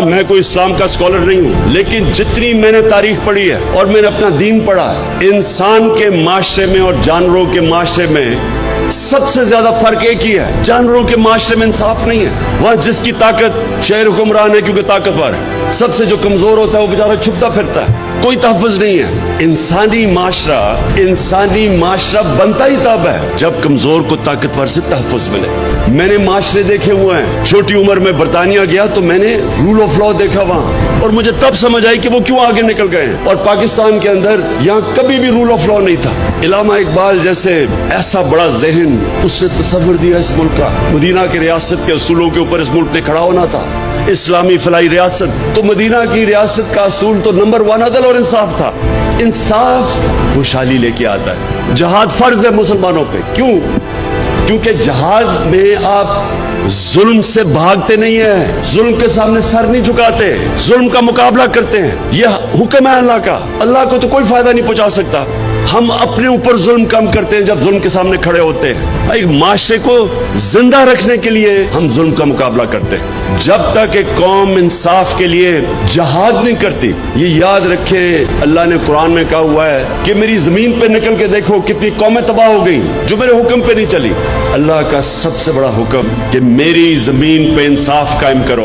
میں کوئی اسلام کا اسکالر نہیں ہوں، لیکن جتنی میں نے تاریخ پڑھی ہے اور میں نے اپنا دین پڑھا ہے، انسان کے معاشرے میں اور جانوروں کے معاشرے میں سب سے زیادہ فرق ایک ہی ہے، جانوروں کے معاشرے میں انصاف نہیں ہے۔ وہاں جس کی طاقت شہر حکمران ہے کیونکہ طاقتور ہے، سب سے جو کمزور ہوتا ہے وہ بیچارہ چھپتا پھرتا ہے، کوئی تحفظ نہیں ہے۔ انسانی معاشرہ بنتا ہی تب ہے جب کمزور کو طاقتور سے تحفظ ملے۔ میں نے معاشرے دیکھے ہوئے ہیں، چھوٹی عمر میں برطانیہ گیا تو میں نے رول آف لا دیکھا وہاں، اور مجھے تب سمجھ آئی کہ وہ کیوں آگے نکل گئے ہیں، اور پاکستان کے اندر یہاں کبھی بھی رول آف لا نہیں تھا۔ علامہ اقبال جیسے ایسا بڑا ذہن، اس نے تصور دیا اس ملک کا، مدینہ کے ریاست کے اصولوں کے اوپر اس ملک نے کھڑا ہونا تھا، اسلامی فلاحی ریاست۔ تو مدینہ کی ریاست کا اصول تو نمبر 1 عدل اور انصاف تھا۔ انصاف خوشحالی لے کے آتا ہے۔ جہاد فرض ہے مسلمانوں پہ، کیوں؟ کیونکہ جہاد میں آپ ظلم سے بھاگتے نہیں ہیں، ظلم کے سامنے سر نہیں جھکاتے، ظلم کا مقابلہ کرتے ہیں۔ یہ حکم ہے اللہ کا، اللہ کو تو کوئی فائدہ نہیں پہنچا سکتا۔ ہم اپنے اوپر ظلم کم کرتے ہیں جب ظلم کے سامنے کھڑے ہوتے ہیں۔ ایک معاشرے کو زندہ رکھنے کے لیے ہم ظلم کا مقابلہ کرتے ہیں۔ جب تک ایک قوم انصاف کے لیے جہاد نہیں کرتی، یہ یاد رکھے اللہ نے قرآن میں کہا ہوا ہے کہ میری زمین پہ نکل کے دیکھو کتنی قومیں تباہ ہو گئی جو میرے حکم پہ نہیں چلی۔ اللہ کا سب سے بڑا حکم کہ میری زمین پہ انصاف قائم کرو۔